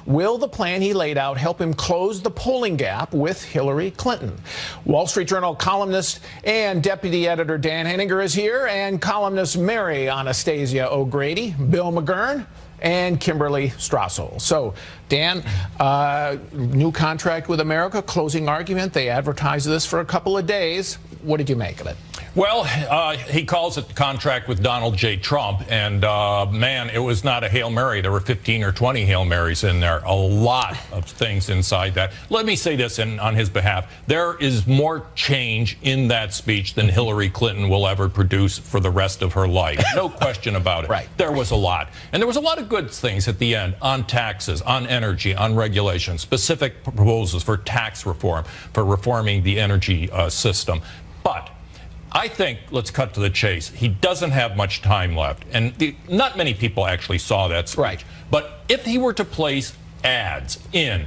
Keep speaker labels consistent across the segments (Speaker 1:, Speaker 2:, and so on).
Speaker 1: Will the plan he laid out help him close the polling gap with Hillary Clinton? Wall Street Journal columnist and deputy editor Dan Henninger is here, and columnist Mary Anastasia O'Grady, Bill McGurn, and Kimberly Strassel. So, Dan, new contract with America, closing argument. They advertised this for a couple of days. What did you make of it?
Speaker 2: Well, he calls it the contract with Donald J. Trump, and man, it was not a Hail Mary. There were 15 or 20 Hail Marys in there, a lot of things inside that. Let me say this on his behalf. There is more change in that speech than Hillary Clinton will ever produce for the rest of her life. No question about it.
Speaker 1: Right.
Speaker 2: There was a lot. And there was a lot of good things at the end on taxes, on energy, on regulation, specific proposals for tax reform, for reforming the energy system. But I think, let's cut to the chase, he doesn't have much time left. And not many people actually saw that speech.
Speaker 1: Right.
Speaker 2: But if he were to place ads in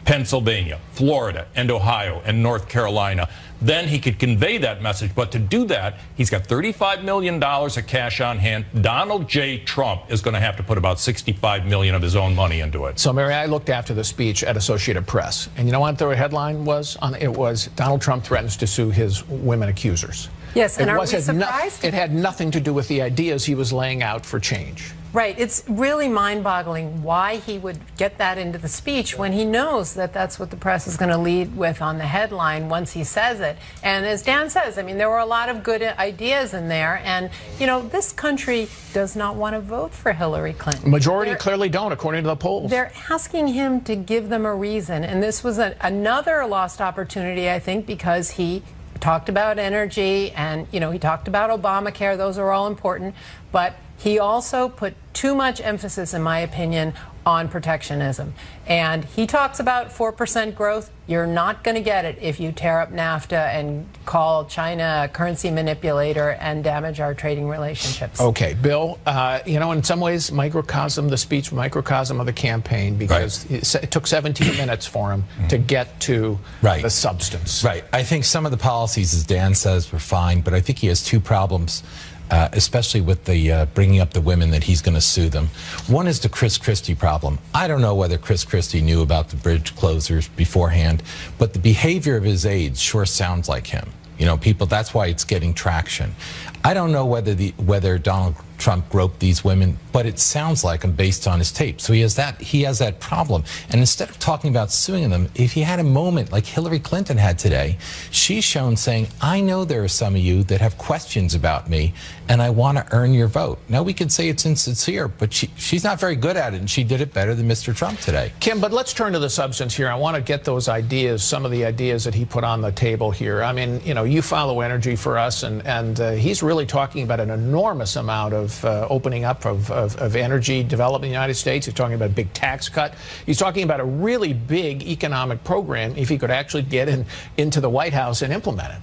Speaker 2: Pennsylvania, Florida, and Ohio, and North Carolina, then he could convey that message. But to do that, he's got $35 million of cash on hand. Donald J. Trump is going to have to put about $65 million of his own money into it.
Speaker 1: So, Mary, I looked after the speech at Associated Press, and you know what the headline was? It was Donald Trump threatens to sue his women accusers.
Speaker 3: Yes, and are we surprised?
Speaker 1: It had nothing to do with the ideas he was laying out for change.
Speaker 3: Right. It's really mind-boggling why he would get that into the speech when he knows that that's what the press is going to lead with on the headline once he says it. And as Dan says, I mean, there were a lot of good ideas in there. And, you know, this country does not want to vote for Hillary Clinton.
Speaker 1: Majority clearly don't, according to the polls.
Speaker 3: They're asking him to give them a reason. And this was another lost opportunity, I think, because he talked about energy and, you know, he talked about Obamacare. Those are all important. But he also put too much emphasis, in my opinion, on protectionism. And he talks about 4% growth. You're not going to get it if you tear up NAFTA and call China a currency manipulator and damage our trading relationships.
Speaker 1: Okay, Bill, you know, in some ways, the speech, microcosm of the campaign, because it took 17 minutes for him to get to the substance.
Speaker 4: Right. I think some of the policies, as Dan says, were fine, but I think he has two problems. Especially with the bringing up the women that he's going to sue them. One is the Chris Christie problem. I don't know whether Chris Christie knew about the bridge closures beforehand, but the behavior of his aides sure sounds like him. You know, people, that's why it's getting traction. I don't know whether Donald Trump groped these women, but it sounds like him based on his tape. So he has that problem. And instead of talking about suing them, if he had a moment like Hillary Clinton had today, she's shown saying, I know there are some of you that have questions about me, and I want to earn your vote. Now, we could say it's insincere, but she's not very good at it, and she did it better than Mr. Trump today.
Speaker 1: Kim, but let's turn to the substance here. I want to get those ideas, some of the ideas that he put on the table here. I mean, you know, you follow energy for us, and he's really talking about an enormous amount of opening up of energy development in the United States. He's talking about a big tax cut. He's talking about a really big economic program if he could actually get into the White House and implement it.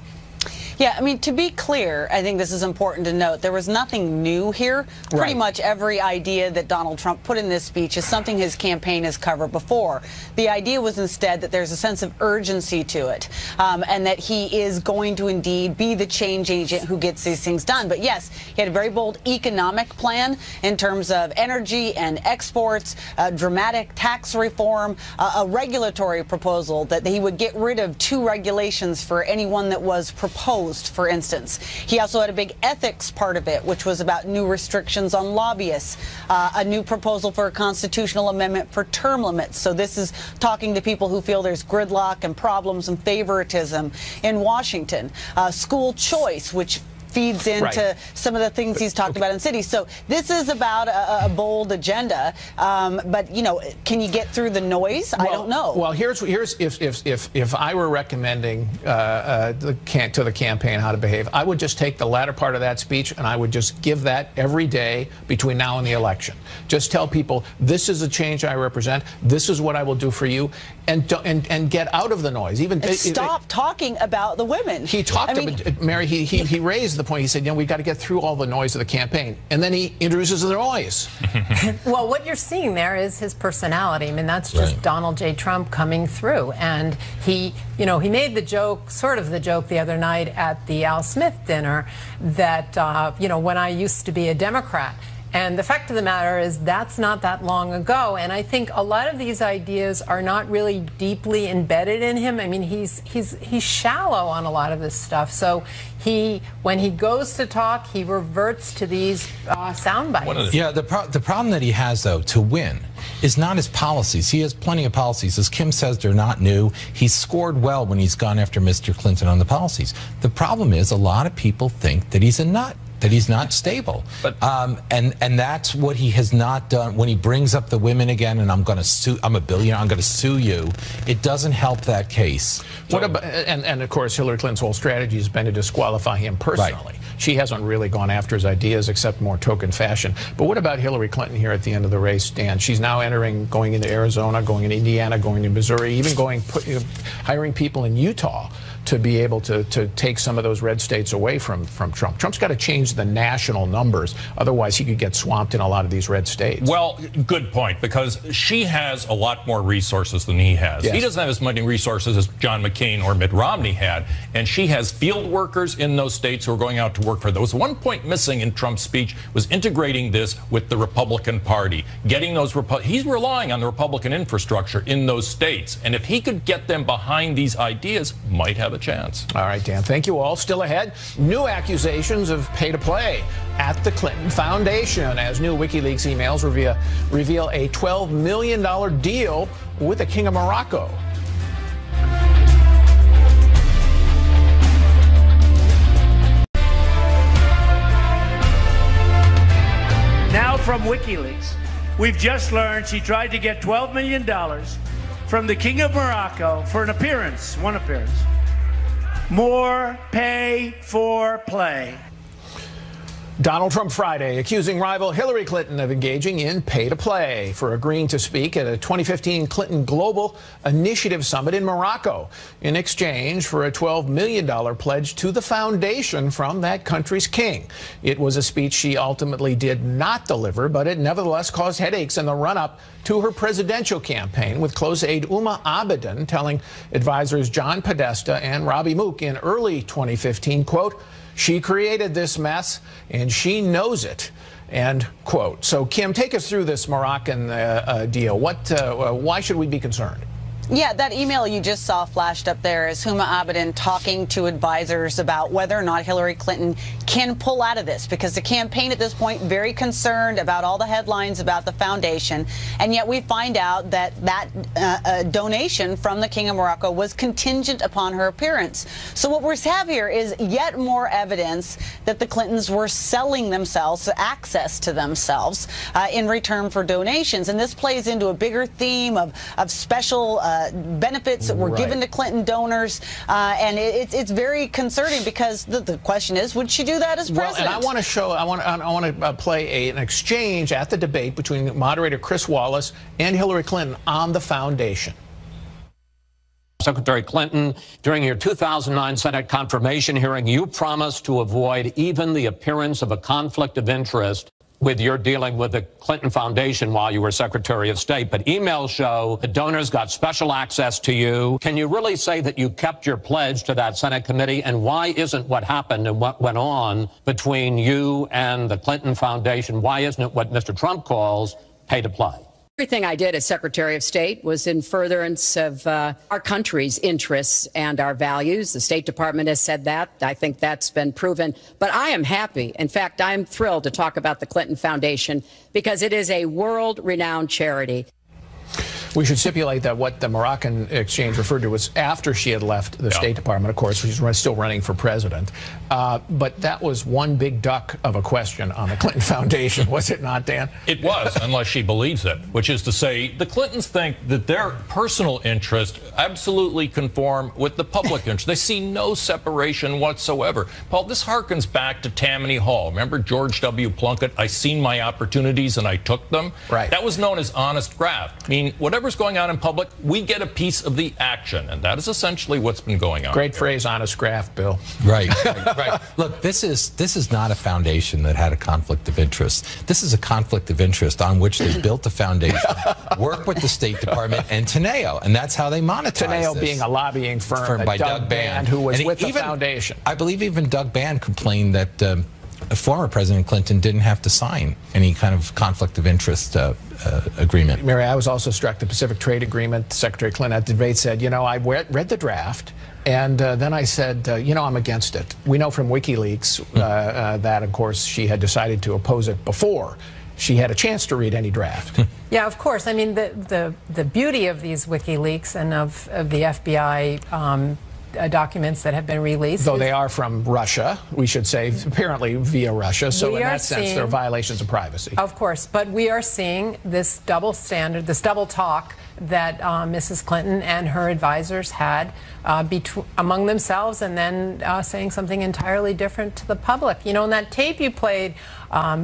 Speaker 5: Yeah, I mean, to be clear, I think this is important to note. There was nothing new here. Pretty much every idea that Donald Trump put in this speech is something his campaign has covered before. The idea was instead that there's a sense of urgency to it, and that he is going to indeed be the change agent who gets these things done. But yes, he had a very bold economic plan in terms of energy and exports, dramatic tax reform, a regulatory proposal that he would get rid of 2 regulations for anyone that was proposed. For instance, he also had a big ethics part of it, which was about new restrictions on lobbyists, a new proposal for a constitutional amendment for term limits. So this is talking to people who feel there's gridlock and problems and favoritism in Washington. School choice, which feeds into some of the things he's talked about in cities. So this is about a bold agenda, but you know, can you get through the noise? I don't know.
Speaker 1: Well, here's if I were recommending to the campaign how to behave, I would just take the latter part of that speech and I would just give that every day between now and the election. Just tell people, this is the change I represent. This is what I will do for you, and get out of the noise. Even
Speaker 5: stop talking about the women.
Speaker 1: He talked about Mary. He raised the point. He said, you know, we've got to get through all the noise of the campaign. And then he introduces the noise.
Speaker 3: Well, what you're seeing there is his personality. I mean, that's just Donald J. Trump coming through. And he, you know, he made the joke, sort of the joke the other night at the Al Smith dinner that, you know, when I used to be a Democrat. And the fact of the matter is that's not that long ago. And I think a lot of these ideas are not really deeply embedded in him. I mean, he's shallow on a lot of this stuff. So when he goes to talk, he reverts to these sound bites.
Speaker 4: Yeah, the problem that he has, though, to win is not his policies. He has plenty of policies. As Kim says, they're not new. He's scored well when he's gone after Mr. Clinton on the policies. The problem is a lot of people think that he's a nut, that he's not stable. But, and that's what he has not done. When he brings up the women again, and I'm going to sue, I'm a billionaire, I'm going to sue you, it doesn't help that case.
Speaker 1: What about, and of course, Hillary Clinton's whole strategy has been to disqualify him personally.
Speaker 4: Right.
Speaker 1: She hasn't really gone after his ideas except more token fashion. But what about Hillary Clinton here at the end of the race, Dan? She's now going into Arizona, going into Indiana, going to Missouri, even hiring people in Utah to be able to take some of those red states away from Trump. Trump's got to change the national numbers. Otherwise, he could get swamped in a lot of these red states.
Speaker 2: Well, good point, because she has a lot more resources than he has. Yes. He doesn't have as many resources as John McCain or Mitt Romney had, and she has field workers in those states who are going out to work for those. One point missing in Trump's speech was integrating this with the Republican Party, getting those he's relying on the Republican infrastructure in those states, and if he could get them behind these ideas, might have a chance.
Speaker 1: All right, Dan, thank you all. Still ahead, new accusations of pay-to-play at the Clinton Foundation as new WikiLeaks emails reveal a $12 million deal with the King of Morocco.
Speaker 6: Now from WikiLeaks, we've just learned she tried to get $12 million from the King of Morocco for one appearance. More pay for play.
Speaker 1: Donald Trump Friday accusing rival Hillary Clinton of engaging in pay-to-play for agreeing to speak at a 2015 Clinton Global Initiative Summit in Morocco in exchange for a $12 million pledge to the foundation from that country's king. It was a speech she ultimately did not deliver, but it nevertheless caused headaches in the run-up to her presidential campaign, with close aide Uma Abedin telling advisors John Podesta and Robbie Mook in early 2015, quote, "She created this mess, and she knows it," end quote. So, Kim, take us through this Moroccan deal. Why should we be concerned?
Speaker 5: Yeah, that email you just saw flashed up there is Huma Abedin talking to advisors about whether or not Hillary Clinton can pull out of this, because the campaign at this point very concerned about all the headlines about the foundation, and yet we find out that donation from the King of Morocco was contingent upon her appearance. So what we have here is yet more evidence that the Clintons were selling themselves access to themselves in return for donations, and this plays into a bigger theme of special benefits that were given to Clinton donors, and it's very concerning, because the question is, would she do that as president?
Speaker 1: Well, and I want to play an exchange at the debate between moderator Chris Wallace and Hillary Clinton on the foundation.
Speaker 7: Secretary Clinton, during your 2009 Senate confirmation hearing, you promised to avoid even the appearance of a conflict of interest with your dealing with the Clinton Foundation while you were Secretary of State. But emails show the donors got special access to you. Can you really say that you kept your pledge to that Senate committee? And why isn't what happened and what went on between you and the Clinton Foundation, why isn't it what Mr. Trump calls pay to play?
Speaker 8: Everything I did as Secretary of State was in furtherance of our country's interests and our values. The State Department has said that. I think that's been proven. But I am happy. In fact, I'm thrilled to talk about the Clinton Foundation, because it is a world-renowned charity.
Speaker 1: We should stipulate that what the Moroccan exchange referred to was after she had left the State Department. Of course, she's still running for president. But that was one big duck of a question on the Clinton Foundation, was it not, Dan?
Speaker 2: It was, unless she believes it, which is to say the Clintons think that their personal interest absolutely conform with the public interest. They see no separation whatsoever. Paul, this harkens back to Tammany Hall. Remember George W. Plunkett? I seen my opportunities and I took them.
Speaker 1: Right.
Speaker 2: That was known as honest graft. I mean, whatever's going on in public, we get a piece of the action, and that is essentially what's been going on.
Speaker 1: Great phrase, honest graft, Bill.
Speaker 4: Right. Look, this is not a foundation that had a conflict of interest. This is a conflict of interest on which they built the foundation, worked with the State Department and Teneo, and that's how they monetized
Speaker 1: Teneo
Speaker 4: this.
Speaker 1: being a lobbying firm by Doug Band, who was with the foundation.
Speaker 4: I believe even Doug Band complained that former President Clinton didn't have to sign any kind of conflict of interest agreement.
Speaker 1: Mary, I was also struck the Pacific Trade Agreement. Secretary Clinton at the debate said, you know, I read the draft, and then I said, you know, I'm against it. We know from WikiLeaks that, of course, she had decided to oppose it before she had a chance to read any draft.
Speaker 3: Yeah, of course. I mean, the beauty of these WikiLeaks and of the FBI documents that have been released.
Speaker 1: Though they are from Russia, we should say, apparently via Russia. So in that sense, there are violations of privacy.
Speaker 3: Of course. But we are seeing this double standard, this double talk that Mrs. Clinton and her advisors had among themselves, and then saying something entirely different to the public. You know, in that tape you played,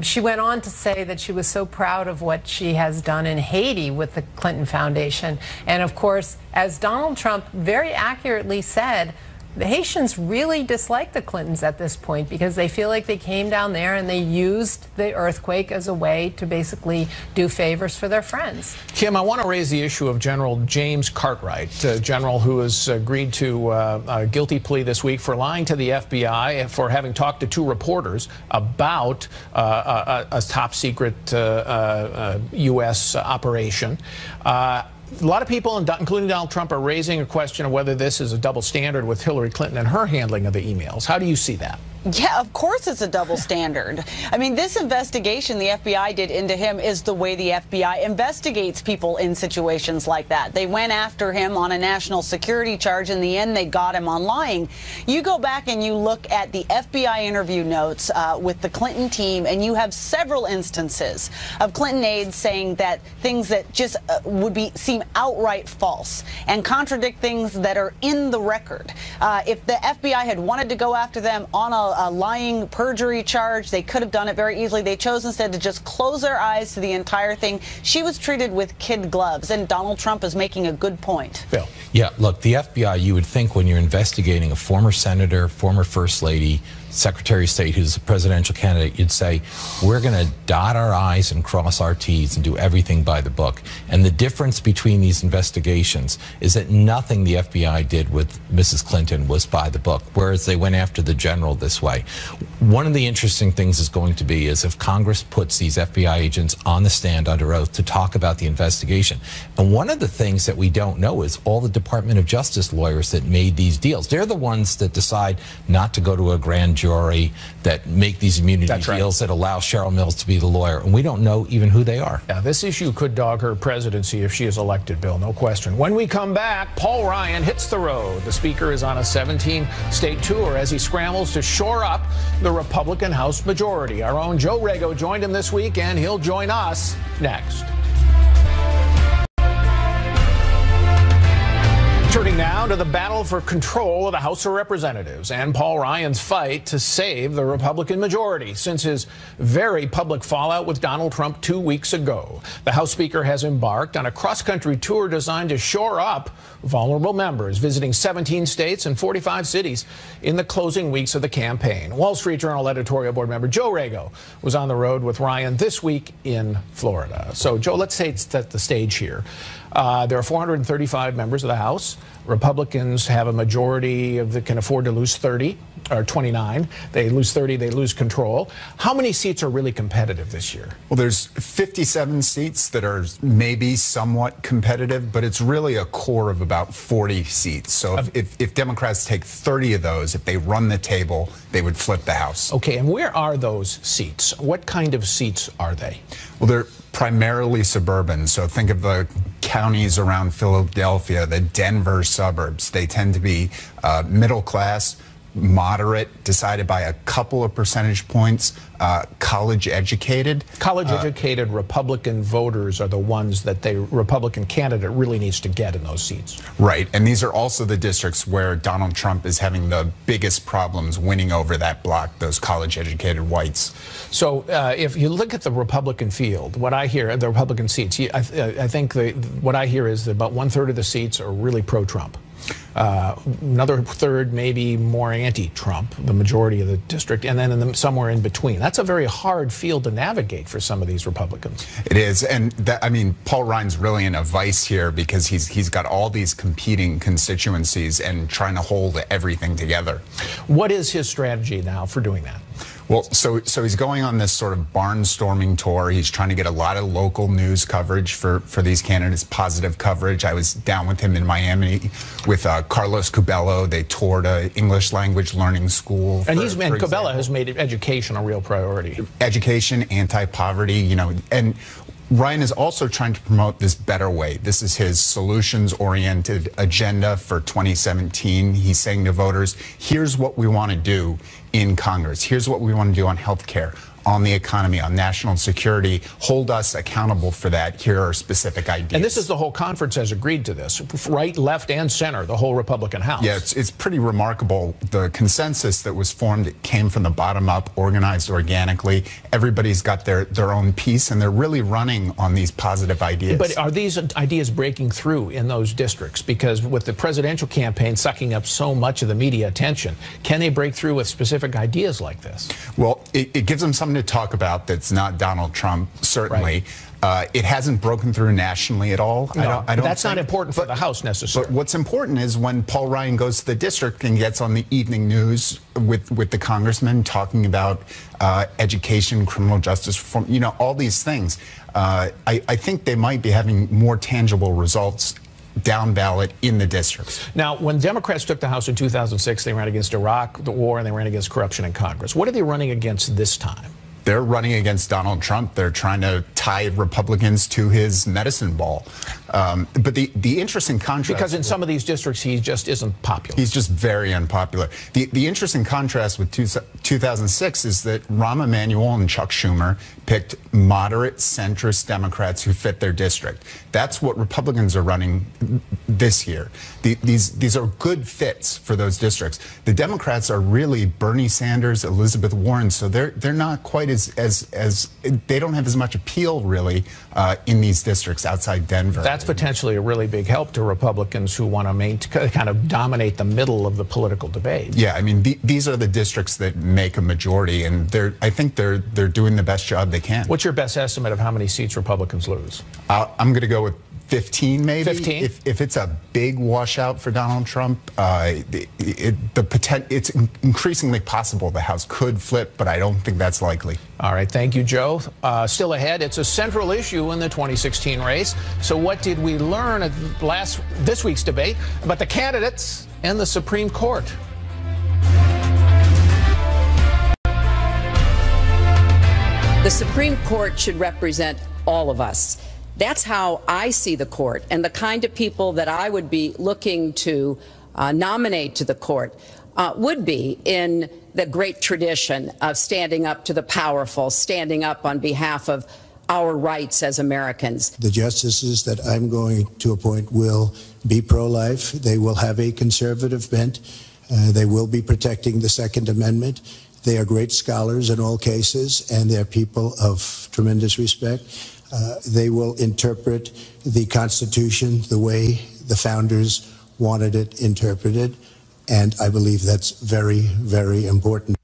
Speaker 3: she went on to say that she was so proud of what she has done in Haiti with the Clinton Foundation. And of course, as Donald Trump very accurately said, the Haitians really dislike the Clintons at this point because they feel like they came down there and they used the earthquake as a way to basically do favors for their friends.
Speaker 1: Kim, I want to raise the issue of General James Cartwright, a general who has agreed to a guilty plea this week for lying to the FBI for having talked to two reporters about a top secret U.S. operation. A lot of people, including Donald Trump, are raising a question of whether this is a double standard with Hillary Clinton and her handling of the emails. How do you see that?
Speaker 5: Yeah, of course it's a double standard. I mean, this investigation the FBI did into him is the way the FBI investigates people in situations like that. They went after him on a national security charge. In the end, they got him on lying. You go back and you look at the FBI interview notes with the Clinton team, and you have several instances of Clinton aides saying that things that just would seem outright false and contradict things that are in the record. If the FBI had wanted to go after them on a lying perjury charge, they could have done it very easily. They chose instead to just close their eyes to the entire thing. She was treated with kid gloves, and Donald Trump is making a good point.
Speaker 1: Bill.
Speaker 4: Yeah, look, the FBI, you would think when you're investigating a former senator, former first lady, Secretary of State who's a presidential candidate, you'd say, we're going to dot our I's and cross our T's and do everything by the book. And the difference between these investigations is that nothing the FBI did with Mrs. Clinton was by the book, whereas they went after the general this way. One of the interesting things is going to be is if Congress puts these FBI agents on the stand under oath to talk about the investigation. And one of the things that we don't know is all the Department of Justice lawyers that made these deals. They're the ones that decide not to go to a grand jury, that make these immunity deals that allow Cheryl Mills to be the lawyer, and we don't know even who they are.
Speaker 1: Yeah, this issue could dog her presidency if she is elected, Bill, no question. When we come back, Paul Ryan hits the road. The speaker is on a 17-state tour as he scrambles to shore up the Republican House majority. Our own Joe Rego joined him this week, and he'll join us next. Turning now to the battle for control of the House of Representatives and Paul Ryan's fight to save the Republican majority since his very public fallout with Donald Trump 2 weeks ago. The House Speaker has embarked on a cross-country tour designed to shore up vulnerable members, visiting 17 states and 45 cities in the closing weeks of the campaign. Wall Street Journal editorial board member Joe Rego was on the road with Ryan this week in Florida. So, Joe, let's set the stage here. There are 435 members of the House. Republicans have a majority that can afford to lose 30 or 29. They lose 30, they lose control. How many seats are really competitive this year?
Speaker 9: Well, there's 57 seats that are maybe somewhat competitive, but it's really a core of about 40 seats. So if Democrats take 30 of those, if they run the table, they would flip the House.
Speaker 1: Okay, and where are those seats? What kind of seats are they?
Speaker 9: Well, they're primarily suburban. So think of the counties around Philadelphia, the Denver suburbs. They tend to be middle class, moderate, decided by a couple of percentage points, college educated.
Speaker 1: College educated Republican voters are the ones that the Republican candidate really needs to get in those seats.
Speaker 9: Right, and these are also the districts where Donald Trump is having the biggest problems winning over that block, those college educated whites.
Speaker 1: So if you look at the Republican field, what I hear, the Republican seats, I think what I hear is that about 1/3 of the seats are really pro-Trump. Another third maybe more anti-Trump, the majority of the district, and then somewhere in between. That's a very hard field to navigate for some of these Republicans.
Speaker 9: It is, and that, I mean, Paul Ryan's really in a vice here because he's got all these competing constituencies and trying to hold everything together.
Speaker 1: What is his strategy now for doing that?
Speaker 9: Well, so he's going on this sort of barnstorming tour. He's trying to get a lot of local news coverage for these candidates, positive coverage. I was down with him in Miami with Carlos Cubello. They toured an English language learning school.
Speaker 1: And Cubello has made education a real priority.
Speaker 9: Education, anti-poverty, you know, and Ryan is also trying to promote this better way. This is his solutions-oriented agenda for 2017. He's saying to voters, here's what we want to do in Congress. Here's what we want to do on health care, on the economy, on national security. Hold us accountable for that. Here are specific ideas.
Speaker 1: And this is the whole conference has agreed to this. Right, left, and center, the whole Republican House.
Speaker 9: Yeah, it's pretty remarkable. The consensus that was formed came from the bottom up, organized organically. Everybody's got their own piece, and they're really running on these positive ideas.
Speaker 1: But are these ideas breaking through in those districts? Because with the presidential campaign sucking up so much of the media attention, can they break through with specific ideas like this?
Speaker 9: Well, it gives them something to talk about that's not Donald Trump, certainly. Right. It hasn't broken through nationally at all.
Speaker 1: No, I don't that's not important for the House necessarily.
Speaker 9: But what's important is when Paul Ryan goes to the district and gets on the evening news with the congressman talking about education, criminal justice reform, you know, all these things. I think they might be having more tangible results down ballot in the districts.
Speaker 1: Now, when Democrats took the House in 2006, they ran against Iraq, the war, and they ran against corruption in Congress. What are they running against this time?
Speaker 9: They're running against Donald Trump. They're trying to tie Republicans to his medicine ball. But the interesting contrast...
Speaker 1: Because in some of these districts, he just isn't popular.
Speaker 9: He's just very unpopular. The interesting contrast with 2006 is that Rahm Emanuel and Chuck Schumer picked moderate centrist Democrats who fit their district. That's what Republicans are running this year. These are good fits for those districts. The Democrats are really Bernie Sanders, Elizabeth Warren, so they're not quite as they don't have as much appeal really in these districts outside Denver.
Speaker 1: That's potentially a really big help to Republicans who want to kind of dominate the middle of the political debate.
Speaker 9: Yeah, I mean these are the districts that make a majority, and I think they're doing the best job they can.
Speaker 1: What's your best estimate of how many seats Republicans lose?
Speaker 9: I'm going to go with 15, maybe.
Speaker 1: 15?
Speaker 9: If it's a big washout for Donald Trump, it's increasingly possible the House could flip, but I don't think that's likely.
Speaker 1: All right, thank you, Joe. Still ahead, it's a central issue in the 2016 race. So what did we learn at this week's debate about the candidates and the Supreme Court?
Speaker 8: The Supreme Court should represent all of us. That's how I see the court, and the kind of people that I would be looking to nominate to the court would be in the great tradition of standing up to the powerful, standing up on behalf of our rights as Americans.
Speaker 10: The justices that I'm going to appoint will be pro-life. They will have a conservative bent. They will be protecting the Second Amendment. They are great scholars in all cases, and they're people of tremendous respect. They will interpret the Constitution the way the founders wanted it interpreted, and I believe that's very, very important.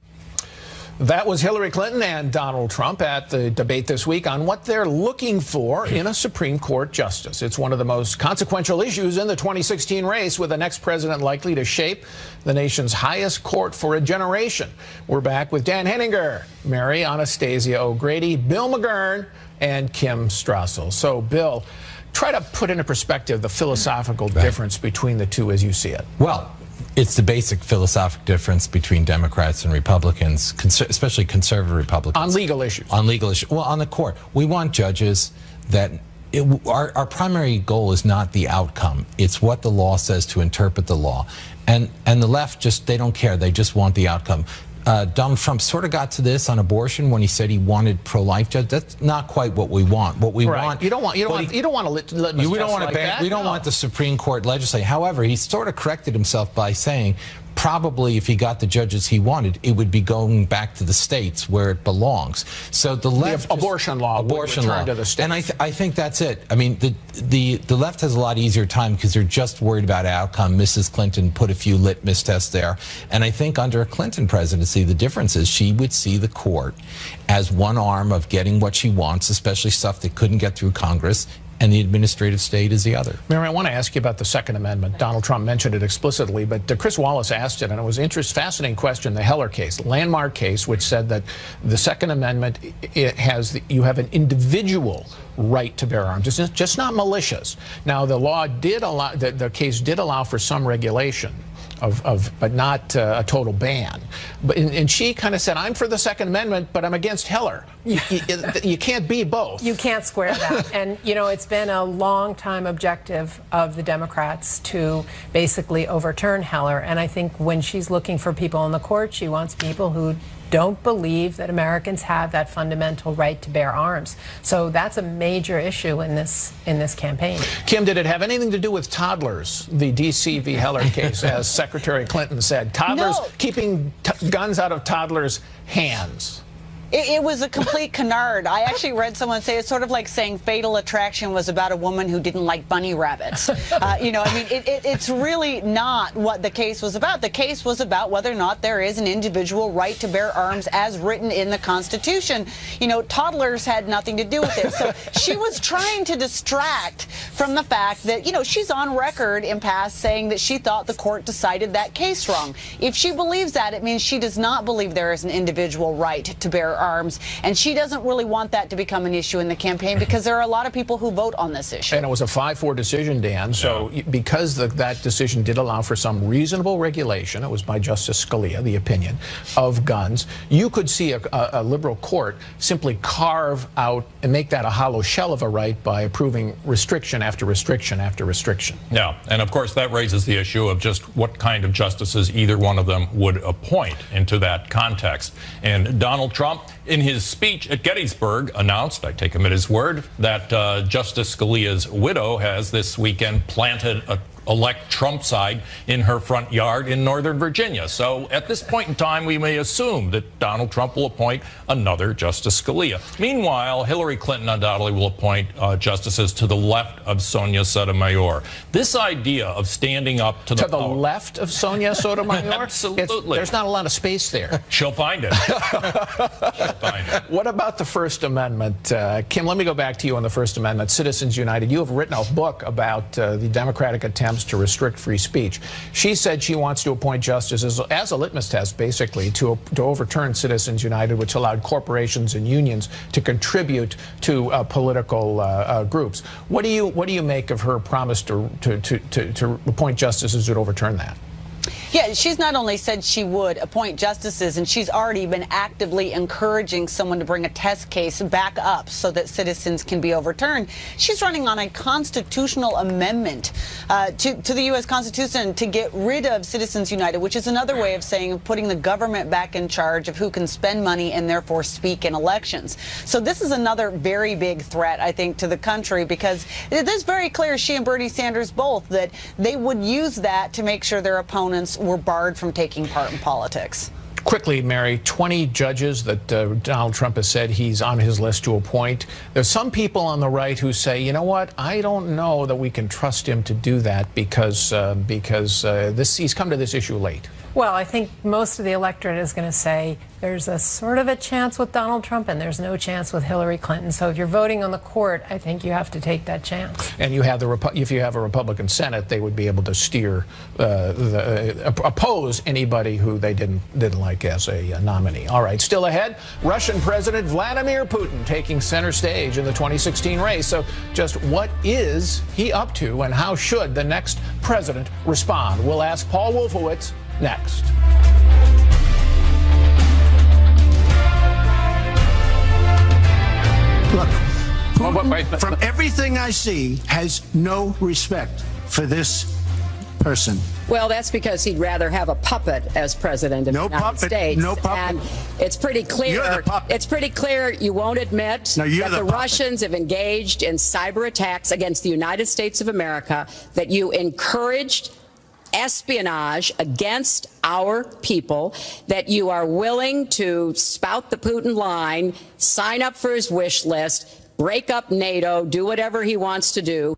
Speaker 1: That was Hillary Clinton and Donald Trump at the debate this week on what they're looking for in a Supreme Court justice. It's one of the most consequential issues in the 2016 race, with the next president likely to shape the nation's highest court for a generation. We're back with Dan Henninger, Mary Anastasia O'Grady, Bill McGurn, and Kim Strassel. So, Bill, try to put into perspective the philosophical difference between the two as you see it.
Speaker 4: Well, it's the basic philosophical difference between Democrats and Republicans, especially conservative Republicans.
Speaker 1: On legal issues.
Speaker 4: On legal issues. Well, on the court. We want judges that our primary goal is not the outcome. It's what the law says to interpret the law. And the left they don't care. They just want the outcome. Donald Trump sort of got to this on abortion when he said he wanted pro-life judge. That's not quite what we want. What we want.
Speaker 1: You don't want
Speaker 4: We don't want the Supreme Court legislate. However, he sort of corrected himself by saying probably if he got the judges he wanted, it would be going back to the states where it belongs. So the left,
Speaker 1: abortion law, to the states.
Speaker 4: And I think that's it. I mean, the left has a lot easier time because they're just worried about outcome. Mrs. Clinton put a few litmus tests there, and I think under a Clinton presidency, the difference is she would see the court as one arm of getting what she wants, especially stuff that couldn't get through Congress, and the administrative state is the other.
Speaker 1: Mary, I want to ask you about the Second Amendment. Donald Trump mentioned it explicitly, but Chris Wallace asked it, and it was an fascinating question, the Heller case, landmark case, which said that the Second Amendment, you have an individual right to bear arms. It's just not militias. Now, the law did allow, the case did allow for some regulation, but not a total ban. And she kind of said, I'm for the Second Amendment, but I'm against Heller. You can't be both.
Speaker 3: You can't square that. And, you know, it's been a long-time objective of the Democrats to basically overturn Heller. And I think when she's looking for people in the court, she wants people who don't believe that Americans have that fundamental right to bear arms. So that's a major issue in this campaign.
Speaker 1: Kim, did it have anything to do with toddlers, the D.C. v. Heller case, as Secretary Clinton said? Toddlers, keeping guns out of toddlers' hands.
Speaker 5: It was a complete canard. I actually read someone say it's sort of like saying Fatal Attraction was about a woman who didn't like bunny rabbits. You know, I mean, it's really not what the case was about. The case was about whether or not there is an individual right to bear arms as written in the Constitution. You know, toddlers had nothing to do with it. So she was trying to distract from the fact that, you know, she's on record in past saying that she thought the court decided that case wrong. If she believes that, it means she does not believe there is an individual right to bear arms, and she doesn't really want that to become an issue in the campaign because there are a lot of people who vote on this issue.
Speaker 1: And it was a 5-4 decision, Dan, so because that decision did allow for some reasonable regulation, it was by Justice Scalia, the opinion, of guns, you could see a liberal court simply carve out and make that a hollow shell of a right by approving restriction after restriction after restriction.
Speaker 2: Yeah, and of course that raises the issue of just what kind of justices either one of them would appoint into that context. And Donald Trump, in his speech at Gettysburg, announced, I take him at his word, that Justice Scalia's widow has this weekend planted a elect Trump side in her front yard in Northern Virginia. So at this point in time, we may assume that Donald Trump will appoint another Justice Scalia. Meanwhile, Hillary Clinton undoubtedly will appoint justices to the left of Sonia Sotomayor. This idea of standing up to the
Speaker 1: left of Sonia Sotomayor?
Speaker 2: Absolutely.
Speaker 1: There's not a lot of space there.
Speaker 2: She'll find it. She'll find it.
Speaker 1: What about the First Amendment? Kim, let me go back to you on the First Amendment. Citizens United, you have written a book about the Democratic attempts to restrict free speech. She said she wants to appoint justices as a litmus test, basically, to overturn Citizens United, which allowed corporations and unions to contribute to political groups. What do you make of her promise to appoint justices that overturn that?
Speaker 5: Yeah, she's not only said she would appoint justices, and she's already been actively encouraging someone to bring a test case back up so that citizens can be overturned. She's running on a constitutional amendment to the U.S. Constitution to get rid of Citizens United, which is another way of saying putting the government back in charge of who can spend money and therefore speak in elections. So this is another very big threat, I think, to the country, because it is very clear, she and Bernie Sanders both, that they would use that to make sure their opponents were barred from taking part in politics.
Speaker 1: Quickly, Mary, 20 judges that Donald Trump has said he's on his list to appoint. There's some people on the right who say, you know what, I don't know that we can trust him to do that because he's come to this issue late.
Speaker 3: Well, I think most of the electorate is going to say there's a sort of a chance with Donald Trump and there's no chance with Hillary Clinton. So if you're voting on the court, I think you have to take that chance.
Speaker 1: And you have if you have a Republican Senate, they would be able to steer, oppose anybody who they didn't like as a nominee. All right, still ahead, Russian President Vladimir Putin taking center stage in the 2016 race. So just what is he up to and how should the next president respond? We'll ask Paul Wolfowitz next.
Speaker 11: Look, Putin, from everything I see, has no respect for this person.
Speaker 8: Well, that's because he'd rather have a puppet as president of the United States.
Speaker 11: No puppet.
Speaker 8: And it's pretty clear.
Speaker 11: You're the puppet.
Speaker 8: It's pretty clear you won't admit that the Russians have engaged in cyber attacks against the United States of America, that you encouraged espionage against our people, that you are willing to spout the Putin line, sign up for his wish list, break up NATO, do whatever he wants to do.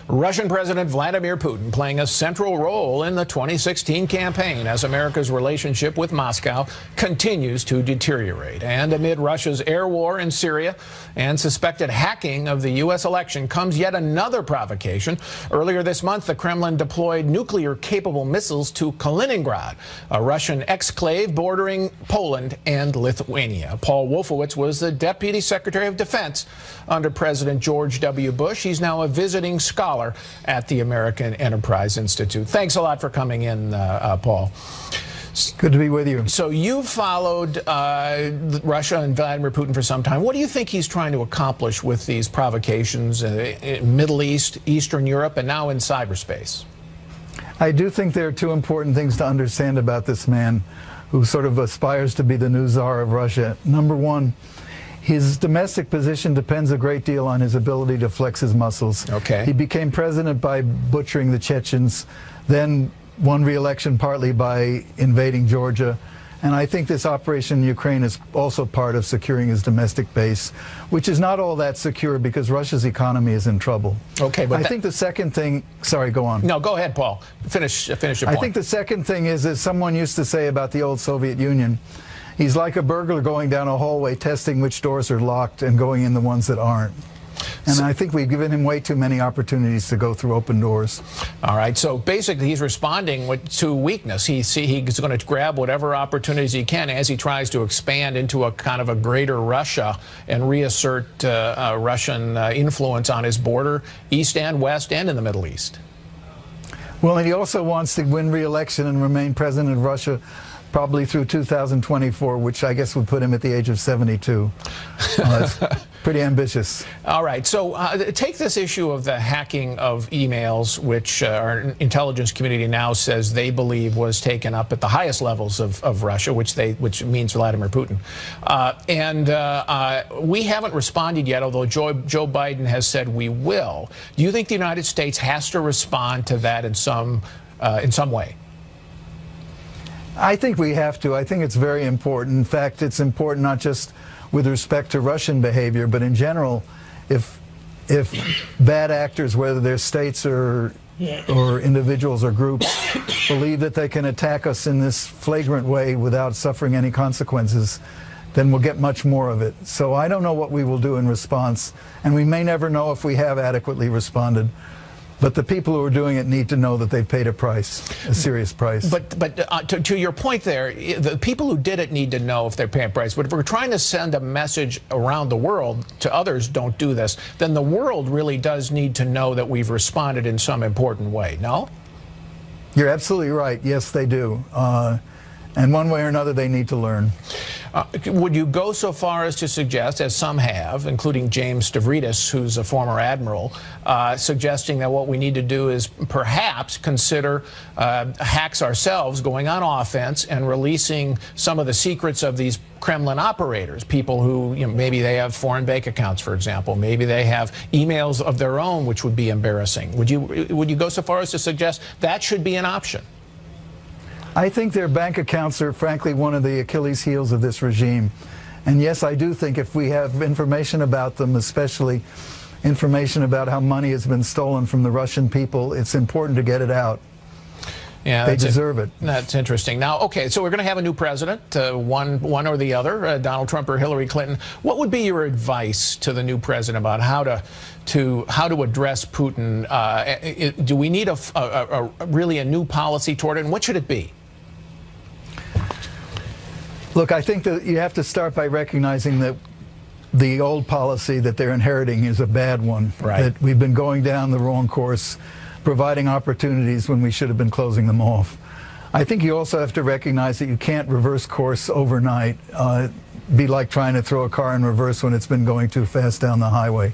Speaker 1: Russian President Vladimir Putin playing a central role in the 2016 campaign as America's relationship with Moscow continues to deteriorate. And amid Russia's air war in Syria and suspected hacking of the U.S. election comes yet another provocation. Earlier this month, the Kremlin deployed nuclear-capable missiles to Kaliningrad, a Russian exclave bordering Poland and Lithuania. Paul Wolfowitz was the Deputy Secretary of Defense under President George W. Bush. He's now a visiting scholar at the American Enterprise Institute. Thanks a lot for coming in, Paul.
Speaker 12: Good to be with you.
Speaker 1: So you followed Russia and Vladimir Putin for some time. What do you think he's trying to accomplish with these provocations in Middle East, Eastern Europe, and now in cyberspace?
Speaker 12: I do think there are two important things to understand about this man who sort of aspires to be the new czar of Russia. Number one, his domestic position depends a great deal on his ability to flex his muscles.
Speaker 1: Okay.
Speaker 12: He became president by butchering the Chechens, then won re-election partly by invading Georgia. And I think this operation in Ukraine is also part of securing his domestic base, which is not all that secure because Russia's economy is in trouble.
Speaker 1: Okay, but
Speaker 12: I think the second thing, sorry, go on.
Speaker 1: No, go ahead, Paul. Finish your point.
Speaker 12: I think the second thing is, as someone used to say about the old Soviet Union, he's like a burglar going down a hallway, testing which doors are locked and going in the ones that aren't. And I think we've given him way too many opportunities to go through open doors.
Speaker 1: All right, so basically he's responding to weakness. He's going to grab whatever opportunities he can as he tries to expand into a kind of a greater Russia and reassert Russian influence on his border, east and west, and in the Middle East.
Speaker 12: Well, and he also wants to win re-election and remain president of Russia probably through 2024, which I guess would put him at the age of 72. That's pretty ambitious.
Speaker 1: All right, so take this issue of the hacking of emails, which our intelligence community now says they believe was taken up at the highest levels of Russia, which means Vladimir Putin. We haven't responded yet, although Joe Biden has said we will. Do you think the United States has to respond to that in some way?
Speaker 12: I think we have to. I think it's very important. In fact, it's important not just with respect to Russian behavior, but in general, if bad actors, whether they're states or individuals or groups, believe that they can attack us in this flagrant way without suffering any consequences, then we'll get much more of it. So I don't know what we will do in response, and we may never know if we have adequately responded. But the people who are doing it need to know that they've paid a price, a serious price.
Speaker 1: But to your point there, the people who did it need to know if they're paying a price. But if we're trying to send a message around the world to others, don't do this, then the world really does need to know that we've responded in some important way, no?
Speaker 12: You're absolutely right. Yes, they do. And one way or another, they need to learn.
Speaker 1: Would you go so far as to suggest, as some have, including James Stavridis, who's a former admiral, suggesting that what we need to do is perhaps consider hacks ourselves, going on offense and releasing some of the secrets of these Kremlin operators, people who, maybe they have foreign bank accounts, for example. Maybe they have emails of their own, which would be embarrassing. Would you go so far as to suggest that should be an option?
Speaker 12: I think their bank accounts are, frankly, one of the Achilles heels of this regime. And yes, I do think if we have information about them, especially information about how money has been stolen from the Russian people, it's important to get it out. Yeah, they deserve it.
Speaker 1: That's interesting. Now, okay, so we're going to have a new president, one or the other, Donald Trump or Hillary Clinton. What would be your advice to the new president about how to address Putin? Do we need really a new policy toward it, and what should it be?
Speaker 12: Look, I think that you have to start by recognizing that the old policy that they're inheriting is a bad one.
Speaker 1: Right.
Speaker 12: That we've been going down the wrong course, providing opportunities when we should have been closing them off. I think you also have to recognize that you can't reverse course overnight. Be like trying to throw a car in reverse when it's been going too fast down the highway.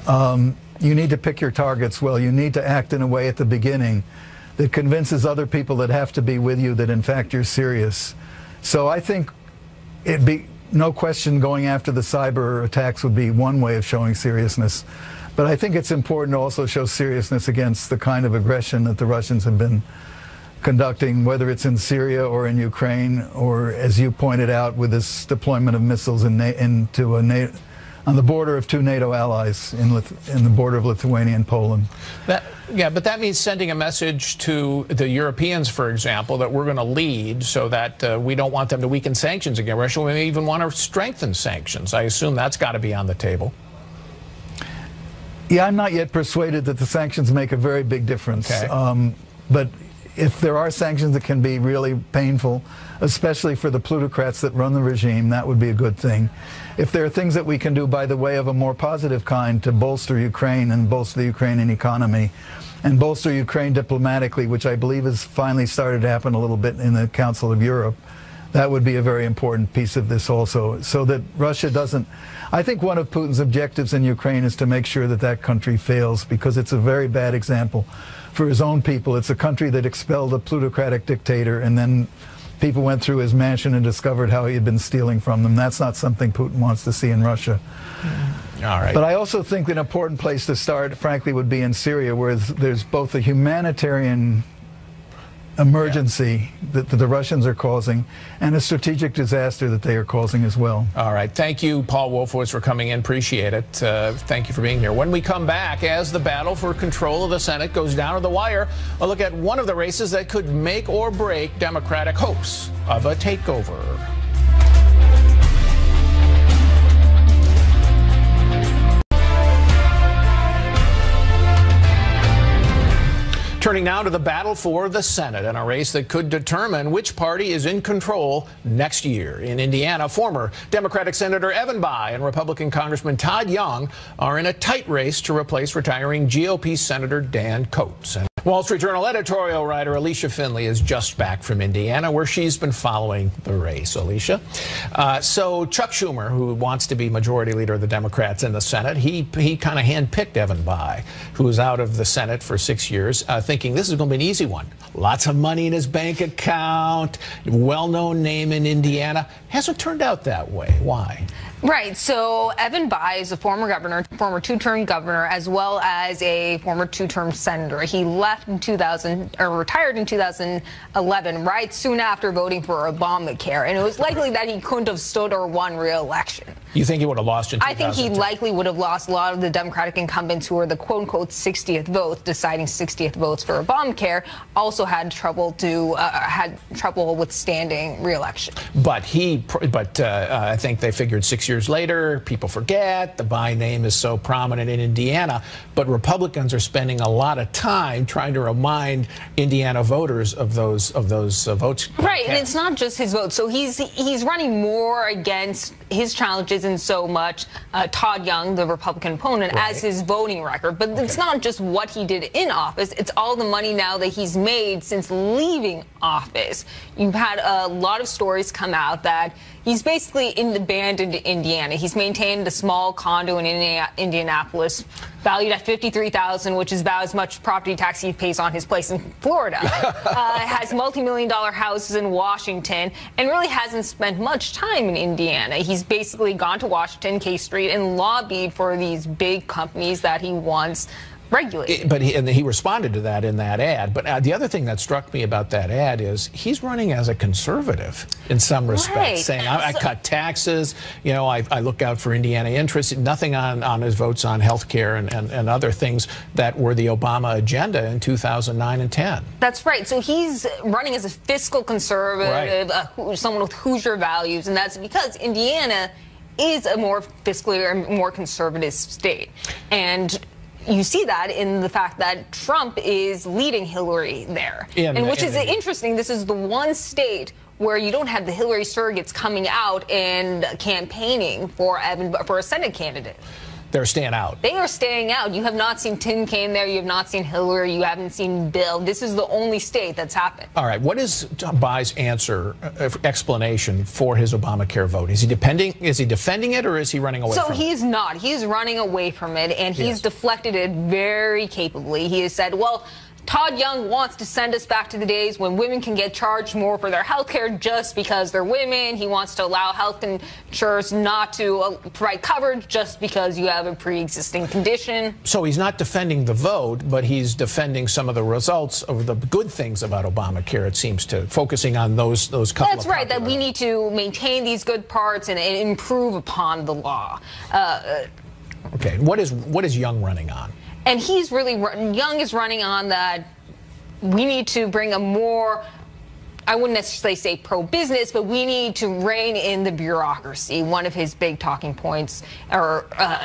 Speaker 12: You need to pick your targets well. You need to act in a way at the beginning that convinces other people that have to be with you that in fact you're serious. So I think it'd be no question going after the cyber attacks would be one way of showing seriousness. But I think it's important to also show seriousness against the kind of aggression that the Russians have been conducting, whether it's in Syria or in Ukraine, or, as you pointed out, with this deployment of missiles on the border of two NATO allies in the border of Lithuania and Poland.
Speaker 1: Yeah, but that means sending a message to the Europeans, for example, that we're going to lead so that we don't want them to weaken sanctions against Russia. We may even want to strengthen sanctions. I assume that's got to be on the table.
Speaker 12: Yeah, I'm not yet persuaded that the sanctions make a very big difference.
Speaker 1: Okay.
Speaker 12: But if there are sanctions that can be really painful, especially for the plutocrats that run the regime, that would be a good thing. If there are things that we can do by the way of a more positive kind to bolster Ukraine and bolster the Ukrainian economy and bolster Ukraine diplomatically, which I believe has finally started to happen a little bit in the Council of Europe, that would be a very important piece of this also, so that Russia doesn't... I think one of Putin's objectives in Ukraine is to make sure that that country fails, because it's a very bad example for his own people. It's a country that expelled a plutocratic dictator, and then people went through his mansion and discovered how he had been stealing from them. That's not something Putin wants to see in Russia.
Speaker 1: All right.
Speaker 12: But I also think an important place to start, frankly, would be in Syria, where there's both a humanitarian emergency that the Russians are causing and a strategic disaster that they are causing as well.
Speaker 1: All right. Thank you, Paul Wolfowitz, for coming in. Appreciate it. Thank you for being here. When we come back, as the battle for control of the Senate goes down to the wire, we'll look at one of the races that could make or break Democratic hopes of a takeover. Turning now to the battle for the Senate and a race that could determine which party is in control next year. In Indiana, former Democratic Senator Evan Bayh and Republican Congressman Todd Young are in a tight race to replace retiring GOP Senator Dan Coats. And Wall Street Journal editorial writer Alicia Finley is just back from Indiana, where she's been following the race. Alicia. So Chuck Schumer, who wants to be majority leader of the Democrats in the Senate, he kind of handpicked Evan Bayh, who was out of the Senate for 6 years, thinking this is going to be an easy one. Lots of money in his bank account, well-known name in Indiana. Hasn't turned out that way. Why?
Speaker 13: Right. So Evan Bayh is a former governor, former two-term governor, as well as a former two-term senator. He left in retired in 2011, right soon after voting for Obamacare. And it was likely that he couldn't have stood or won re-election.
Speaker 1: You think he would have lost in 2010?
Speaker 13: I think he likely would have lost. A lot of the Democratic incumbents who were the quote-unquote 60th vote, deciding 60th votes for Obamacare, also had trouble withstanding re-election.
Speaker 1: But I think they figured 6 years later, people forget, the Bayh name is so prominent in Indiana, but Republicans are spending a lot of time trying to remind Indiana voters of those votes.
Speaker 13: Right, and it's not just his vote. So he's running more against his challenges in so much Todd Young, the Republican opponent, right, as his voting record. But it's not just what he did in office, it's all the money now that he's made since leaving office. You've had a lot of stories come out that he's basically abandoned Indiana. He's maintained a small condo in Indianapolis, valued at $53,000, which is about as much property tax he pays on his place in Florida. Has multi-million-dollar houses in Washington, and really hasn't spent much time in Indiana. He's basically gone to Washington, K Street, and lobbied for these big companies that he once regulated.
Speaker 1: But he responded to that in that ad. But the other thing that struck me about that ad is he's running as a conservative in some respects, right, saying I cut taxes, you know, I look out for Indiana interests, nothing on his votes on health care and other things that were the Obama agenda in 2009 and 10.
Speaker 13: That's right. So he's running as a fiscal conservative, right, someone with Hoosier values, and that's because Indiana is a more fiscally or more conservative state. And you see that in the fact that Trump is leading Hillary there, which is interesting. This is the one state where you don't have the Hillary surrogates coming out and campaigning for a Senate candidate.
Speaker 1: They're staying out.
Speaker 13: They are staying out. You have not seen Tim Kaine there. You have not seen Hillary. You haven't seen Bill. This is the only state that's happened.
Speaker 1: All right. What is Bayh's explanation for his Obamacare vote? Is he defending it, or is he running away from it?
Speaker 13: So he's not. He's running away from it, and he's deflected it very capably. He has said, well, Todd Young wants to send us back to the days when women can get charged more for their health care just because they're women. He wants to allow health insurers not to provide coverage just because you have a pre-existing condition.
Speaker 1: So he's not defending the vote, but he's defending some of the results of the good things about Obamacare, it seems, to focusing on those couple.
Speaker 13: That's right, that we need to maintain these good parts and improve upon the law.
Speaker 1: Okay, what is Young running on?
Speaker 13: And he's really, Young is running on that we need to bring a more, I wouldn't necessarily say pro-business, but we need to rein in the bureaucracy. One of his big talking points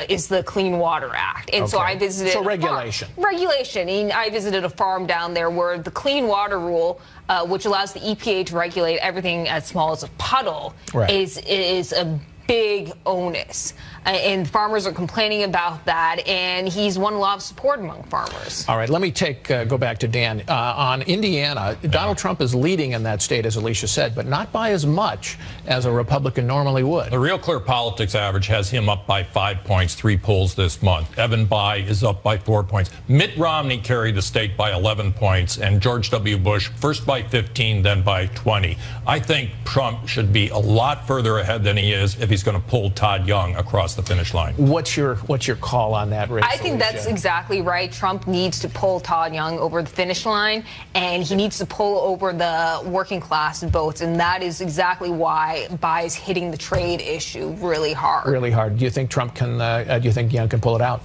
Speaker 13: is the Clean Water Act. And so I visited...
Speaker 1: So regulation.
Speaker 13: Regulation. I visited a farm down there where the Clean Water Rule, which allows the EPA to regulate everything as small as a puddle, is a big onus. And farmers are complaining about that, and he's won a lot of support among farmers.
Speaker 1: All right, let me go back to Dan. On Indiana, Donald Trump is leading in that state, as Alicia said, but not by as much as a Republican normally would.
Speaker 2: The Real Clear Politics average has him up by 5 points, 3 polls this month. Evan Bayh is up by 4 points. Mitt Romney carried the state by 11 points, and George W. Bush first by 15, then by 20. I think Trump should be a lot further ahead than he is if he's going to pull Todd Young across the finish line.
Speaker 1: What's your call on that race?
Speaker 13: I think that's exactly right. Trump needs to pull Todd Young over the finish line, and he needs to pull over the working class votes, and that is exactly why Bayh is hitting the trade issue really hard.
Speaker 1: Really hard. Do you think Trump can? Do you think Young can pull it out?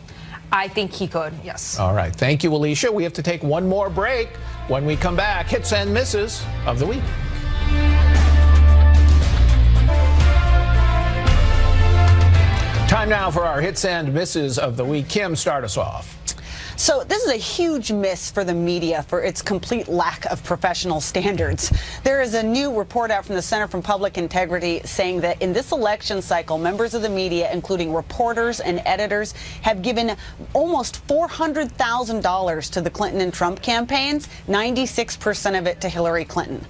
Speaker 13: I think he could. Yes.
Speaker 1: All right. Thank you, Alicia. We have to take one more break. When we come back, hits and misses of the week. Time now for our hits and misses of the week. Kim, start us off.
Speaker 5: So this is a huge miss for the media for its complete lack of professional standards. There is a new report out from the Center for Public Integrity saying that in this election cycle, members of the media, including reporters and editors, have given almost $400,000 to the Clinton and Trump campaigns, 96% of it to Hillary Clinton.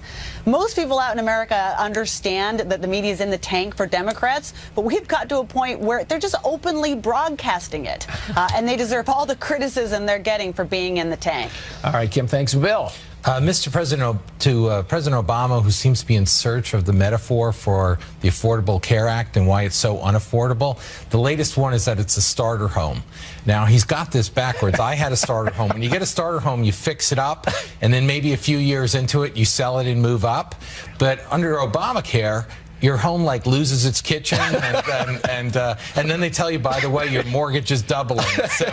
Speaker 5: Most people out in America understand that the media is in the tank for Democrats, but we've got to a point where they're just openly broadcasting it, and they deserve all the criticism they're getting for being in the tank.
Speaker 1: All right, Kim, thanks. Bill.
Speaker 4: Mr. President, to President Obama, who seems to be in search of the metaphor for the Affordable Care Act and why it's so unaffordable, the latest one is that it's a starter home. Now, he's got this backwards. I had a starter home. When you get a starter home, you fix it up, and then maybe a few years into it, you sell it and move up. But under Obamacare, your home like loses its kitchen, and then they tell you, by the way, your mortgage is doubling. So,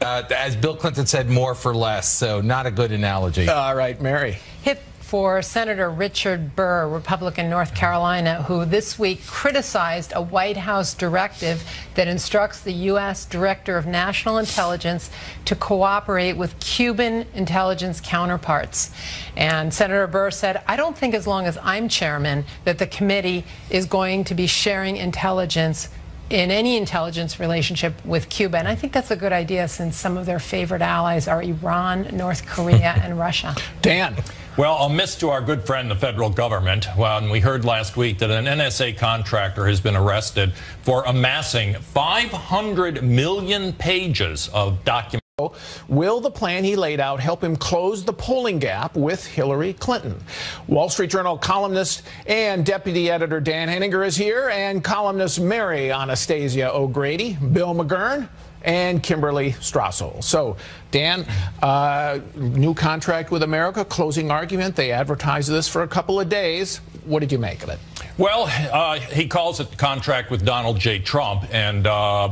Speaker 4: as Bill Clinton said, more for less. So, not a good analogy.
Speaker 1: All right, Mary.
Speaker 3: Hit for Senator Richard Burr, Republican, North Carolina, who this week criticized a White House directive that instructs the U.S. Director of National Intelligence to cooperate with Cuban intelligence counterparts. And Senator Burr said, I don't think as long as I'm chairman that the committee is going to be sharing intelligence in any intelligence relationship with Cuba. And I think that's a good idea, since some of their favorite allies are Iran, North Korea, and Russia.
Speaker 1: Dan.
Speaker 2: Well, a miss to our good friend, the federal government, when we heard last week that an NSA contractor has been arrested for amassing 500 million pages of documents.
Speaker 1: Will the plan he laid out help him close the polling gap with Hillary Clinton? Wall Street Journal columnist and deputy editor Dan Henninger is here, and columnist Mary Anastasia O'Grady, Bill McGurn, and Kimberly Strassel. So, Dan, new contract with America, closing argument. They advertised this for a couple of days. What did you make of it?
Speaker 2: Well, he calls it the contract with Donald J. Trump, and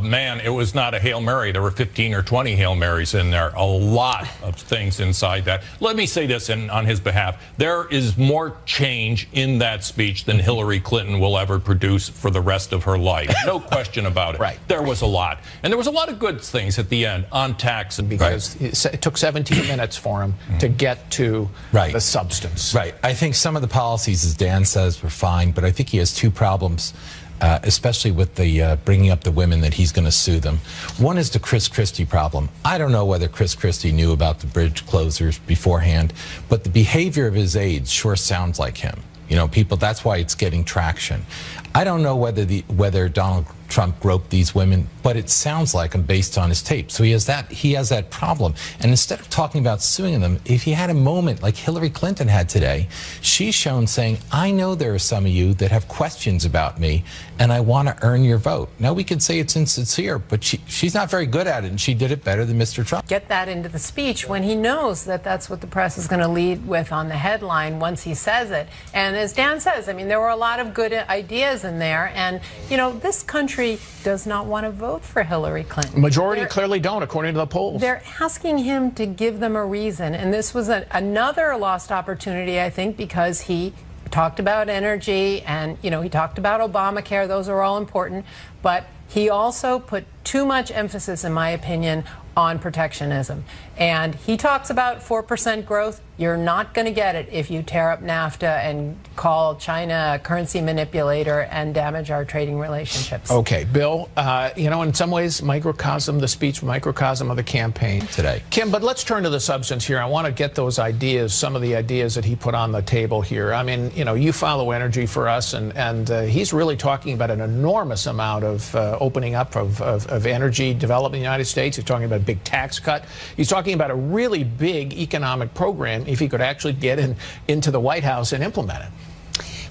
Speaker 2: man, it was not a Hail Mary. There were 15 or 20 Hail Marys in there, a lot of things inside that. Let me say this on his behalf. There is more change in that speech than Hillary Clinton will ever produce for the rest of her life. No question about it.
Speaker 1: Right.
Speaker 2: There was a lot. And there was a lot of good things at the end on tax.
Speaker 1: Because it took 17 minutes for him to get to the substance.
Speaker 4: Right. I think some of the policies, as Dan says, were fine, but I think he has two problems, especially with the bringing up the women that he's going to sue them. One is the Chris Christie problem. I don't know whether Chris Christie knew about the bridge closures beforehand, but the behavior of his aides sure sounds like him. You know, people, that's why it's getting traction. I don't know whether Donald Trump groped these women, but it sounds like him based on his tape. So he has that problem. And instead of talking about suing them, if he had a moment like Hillary Clinton had today, she's shown saying, I know there are some of you that have questions about me, and I want to earn your vote. Now, we could say it's insincere, but she's not very good at it, and she did it better than Mr. Trump.
Speaker 3: Get that into the speech when he knows that that's what the press is going to lead with on the headline once he says it. And as Dan says, I mean, there were a lot of good ideas in there. And, you know, this country does not want to vote for Hillary Clinton.
Speaker 1: Majority clearly don't, according to the polls.
Speaker 3: They're asking him to give them a reason. And this was another lost opportunity, I think, because he talked about energy and, you know, he talked about Obamacare. Those are all important. But he also put too much emphasis, in my opinion, on protectionism. And he talks about 4% growth. You're not going to get it if you tear up NAFTA and call China a currency manipulator and damage our trading relationships.
Speaker 1: Okay, Bill, you know, in some ways, the speech, microcosm of the campaign
Speaker 4: today.
Speaker 1: Kim, but let's turn to the substance here. I want to get those ideas, some of the ideas that he put on the table here. I mean, you know, you follow energy for us, and he's really talking about an enormous amount of opening up of energy development in the United States. He's talking about a big tax cut. He's talking about a really big economic program if he could actually get into the White House and implement it.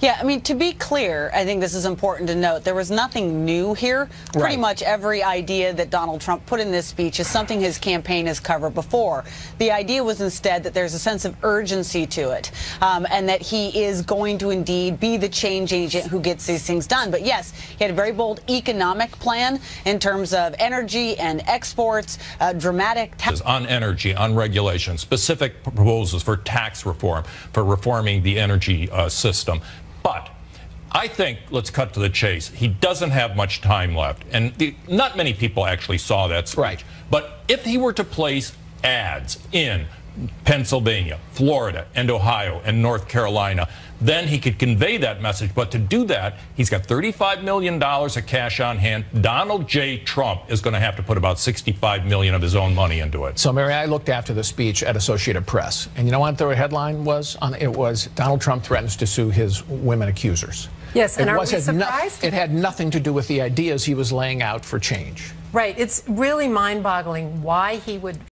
Speaker 5: Yeah, I mean, to be clear, I think this is important to note. There was nothing new here. Pretty much every idea that Donald Trump put in this speech is something his campaign has covered before. The idea was instead that there's a sense of urgency to it, and that he is going to indeed be the change agent who gets these things done. But yes, he had a very bold economic plan in terms of energy and exports, dramatic
Speaker 2: on energy, on regulation, specific proposals for tax reform, for reforming the energy system. But I think, let's cut to the chase, he doesn't have much time left. And not many people actually saw that speech.
Speaker 1: Right.
Speaker 2: But if he were to place ads in Pennsylvania, Florida, and Ohio, and North Carolina, then he could convey that message. But to do that, he's got $35 million of cash on hand. Donald J. Trump is going to have to put about $65 million of his own money into it.
Speaker 1: So, Mary, I looked after the speech at Associated Press, and you know what the headline was? It was Donald Trump threatens to sue his women accusers.
Speaker 3: Yes, and are we surprised?
Speaker 1: It had nothing to do with the ideas he was laying out for change.
Speaker 3: Right. It's really mind-boggling why he would